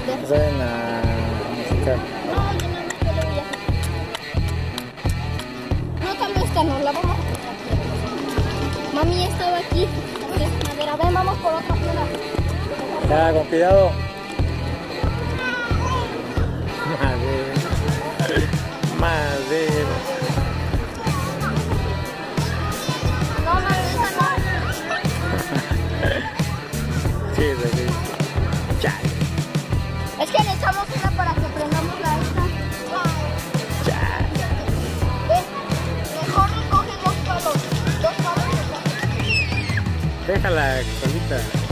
prender. Ven a musical. No, yo no me puedo ir. No, tal vez esta no, la vamos a quitar. Mami ya estaba aquí. Madera, ven, vamos por otra piedra. Ya, con cuidado. Madera. Madera. No, mami, esa no. Sí, sí. Ya. Es que necesitamos una para que prendamos la esta. Ya. Ven, mejor recoge dos palos. Dos palos. Déjala solita.